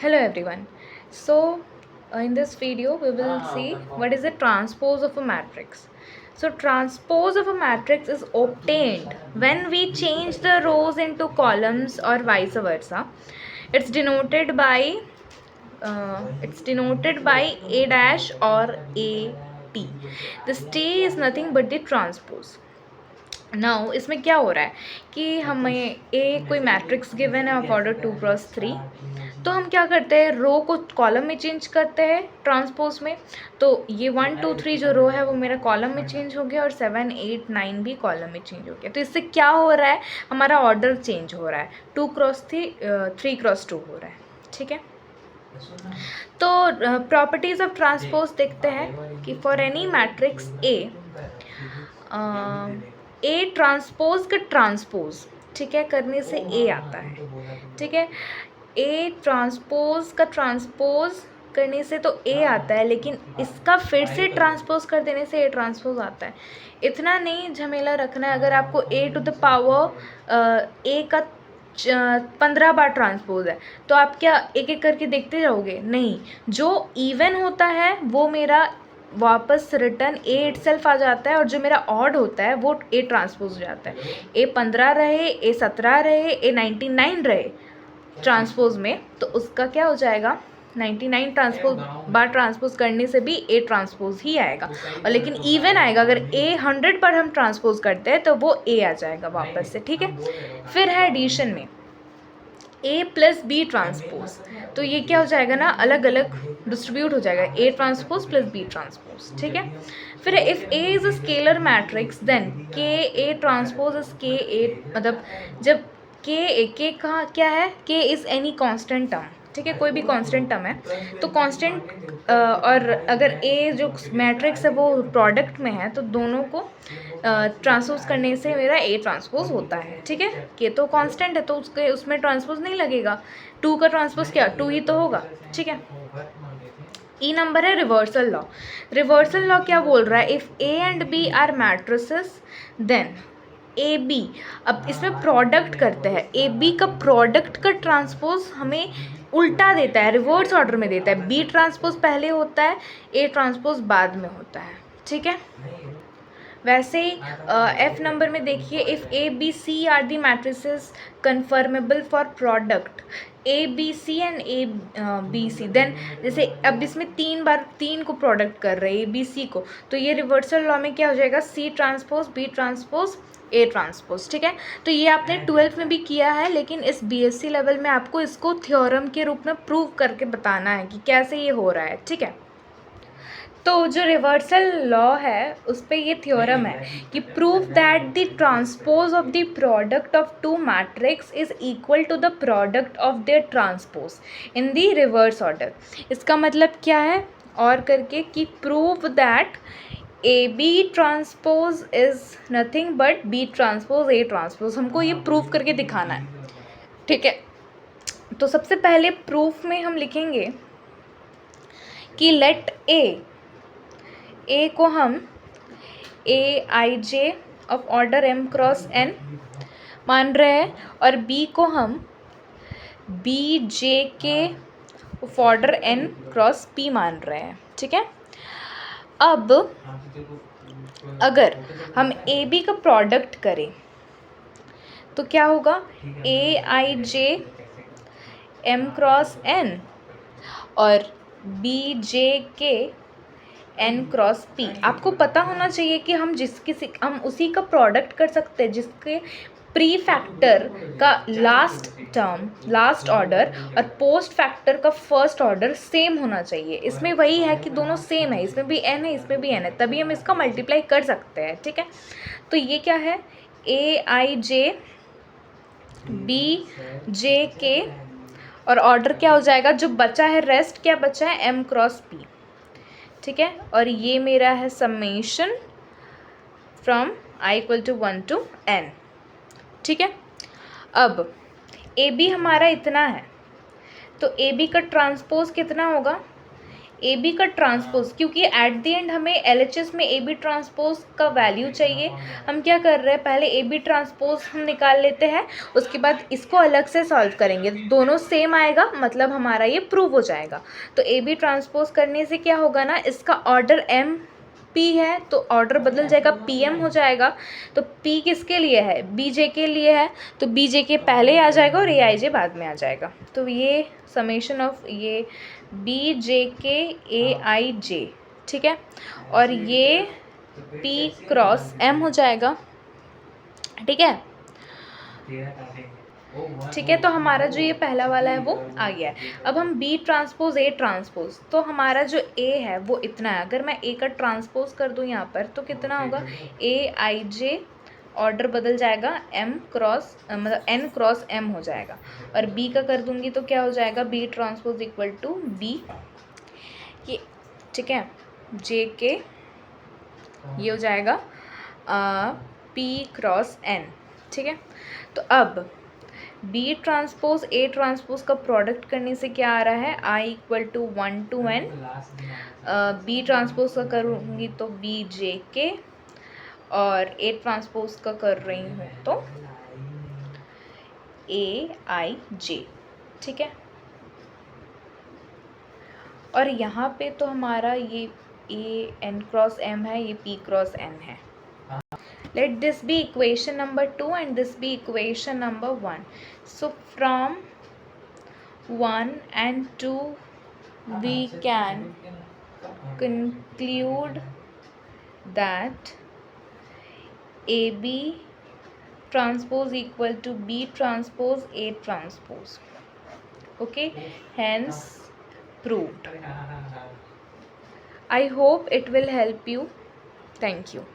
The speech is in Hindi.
Hello everyone. In this video we will see what is the transpose of a matrix. So transpose of a matrix is obtained when we change the rows into columns or vice versa. It's denoted by A dash or A T. This T is nothing but the transpose. Now इसमें क्या हो रहा है कि हमें कोई मैट्रिक्स गिवन है ऑफ ऑर्डर 2 × 3, तो हम क्या करते हैं, रो को कॉलम में चेंज करते हैं ट्रांसपोज में। तो ये 1 2 3 जो रो है वो मेरा कॉलम में चेंज हो गया और 7 8 9 भी कॉलम में चेंज हो गया। तो इससे क्या हो रहा है, हमारा ऑर्डर चेंज हो रहा है, 2 × 3 3 × 2 हो रहा है। ठीक है, तो प्रॉपर्टीज ऑफ ट्रांसपोज देखते हैं कि for any matrix A transpose का ट्रांसपोज, ठीक है, करने से ए आता है। ठीक है, ए ट्रांसपोज का ट्रांसपोज करने से तो ए आता है, लेकिन इसका फिर से ट्रांसपोज कर देने से ए ट्रांसपोज आता है। इतना नहीं झमेला रखना है। अगर आपको ए टू द पावर ए का 15 बार ट्रांसपोज है तो आप क्या एक एक करके देखते जाओगे? नहीं, जो इवन होता है वो मेरा वापस रिटर्न ए इटसेल्फ आ जाता है, और जो मेरा ऑड होता है वो ए ट्रांसपोज हो जाता है। ए 15 रहे, ए 17 रहे, ए 99 रहे ट्रांसपोज में, तो उसका क्या हो जाएगा, 99 बार ट्रांसपोज करने से भी ए ट्रांसपोज ही आएगा। और लेकिन इवन आएगा, अगर ए 100 पर हम ट्रांसपोज करते हैं तो वो ए आ जाएगा वापस से। ठीक है, फिर है एडिशन में ए प्लस बी ट्रांसपोज, तो ये क्या हो जाएगा ना, अलग अलग डिस्ट्रीब्यूट हो जाएगा, A transpose plus B transpose. ठीक है, फिर if A is a scalar matrix then k A transpose is के ए, मतलब जब के कहाँ क्या है, के इज़ एनी कांस्टेंट टर्म। ठीक है, कोई भी कांस्टेंट टर्म है तो कांस्टेंट, और अगर ए जो मैट्रिक्स है वो प्रोडक्ट में है तो दोनों को ट्रांसपोज करने से मेरा ए ट्रांसपोज होता है। ठीक है, के तो कांस्टेंट है तो उसमें ट्रांसपोज नहीं लगेगा, 2 का ट्रांसपोज क्या 2 ही तो होगा। ठीक है, ई नंबर है रिवर्सल लॉ। रिवर्सल लॉ क्या बोल रहा है, if A and B are matrices then A B, अब इसमें प्रोडक्ट करते हैं, ए बी का प्रोडक्ट का ट्रांसपोज हमें उल्टा देता है, रिवर्स ऑर्डर में देता है। बी ट्रांसपोज पहले होता है, ए ट्रांसपोज बाद में होता है। ठीक है, वैसे ही एफ नंबर में देखिए, if A B C are the matrices conformable for product A B C and A B C, then जैसे अब इसमें 3 बार 3 को प्रोडक्ट कर रहे हैं ए बी सी को, तो ये रिवर्सल लॉ में क्या हो जाएगा, C transpose B transpose A transpose. ठीक है, तो ये आपने 12th में भी किया है, लेकिन इस बीएससी लेवल में आपको इसको थ्योरम के रूप में प्रूव करके बताना है कि कैसे ये हो रहा है। ठीक है, तो जो रिवर्सल लॉ है उस पर ये थ्योरम है कि prove that the transpose of the product of two matrix is equal to the product of their transpose in the reverse order. इसका मतलब क्या है और करके कि prove that A B transpose is nothing but B transpose A transpose, हमको ये प्रूव करके दिखाना है। ठीक है, तो सबसे पहले प्रूफ में हम लिखेंगे कि लेट ए को हम A I J of order m cross n मान रहे हैं, और b को हम बी जे के of order n cross p मान रहे हैं। ठीक है, अब अगर हम ए बी का प्रोडक्ट करें तो क्या होगा, ए I J m cross n और बी जे के n क्रॉस p। आपको पता होना चाहिए कि हम उसी का प्रोडक्ट कर सकते हैं जिसके प्री फैक्टर का लास्ट टर्म लास्ट ऑर्डर और पोस्ट फैक्टर का फर्स्ट ऑर्डर सेम होना चाहिए। इसमें वही है कि दोनों सेम है, इसमें भी n है इसमें भी n है, तभी हम इसका मल्टीप्लाई कर सकते हैं। ठीक है, तो ये क्या है, ए आई जे बी जे के, और ऑर्डर क्या हो जाएगा, जो बचा है रेस्ट क्या बचा है, m क्रॉस p। ठीक है, और ये मेरा है summation from i equal to 1 to n। ठीक है, अब ए बी हमारा इतना है तो ए बी का ट्रांसपोज कितना होगा, ए बी का ट्रांसपोज, क्योंकि एट द एंड हमें LHS में ए बी ट्रांसपोज का वैल्यू चाहिए, हम क्या कर रहे हैं, पहले ए बी ट्रांसपोज हम निकाल लेते हैं, उसके बाद इसको अलग से सॉल्व करेंगे, दोनों सेम आएगा, मतलब हमारा ये प्रूव हो जाएगा। तो ए बी ट्रांसपोज करने से क्या होगा ना, इसका ऑर्डर एम पी है तो ऑर्डर बदल जाएगा, पी एम हो जाएगा। तो पी किसके लिए है, बी जे के लिए है, तो बी जे के पहले आ जाएगा और ए आई जे बाद में आ जाएगा। तो ये समेशन ऑफ ये बी जे के ए आई जे, ठीक है, और ये पी क्रॉस एम हो जाएगा, ठीक है। ठीक है, तो हमारा जो ये पहला वाला है वो आ गया है। अब हम बी ट्रांसपोज ए ट्रांसपोज, तो हमारा जो ए है वो इतना है, अगर मैं ए का ट्रांसपोज कर दूँ यहाँ पर तो कितना होगा, ए आई जे, ऑर्डर बदल जाएगा, एम क्रॉस मतलब एन क्रॉस एम हो जाएगा, और बी का कर दूंगी तो क्या हो जाएगा, B transpose equal to B, ये ठीक है, जे के ये हो जाएगा पी क्रॉस एन, ठीक है। तो अब बी ट्रांसपोज ए ट्रांसपोज का प्रोडक्ट करने से क्या आ रहा है, I equal to 1 to n, B transpose का करूँगी तो बी जे के, और ए ट्रांसपोज का कर रही हूँ तो ए आई जे, ठीक है। और यहाँ पे तो हमारा ये ए एन क्रॉस एम है, ये पी क्रॉस एन है। Let this be equation number 2 and this be equation number 1. So from 1 and 2 we can conclude that AB transpose equal to B transpose A transpose. Okay, hence proved. I hope it will help you. Thank you.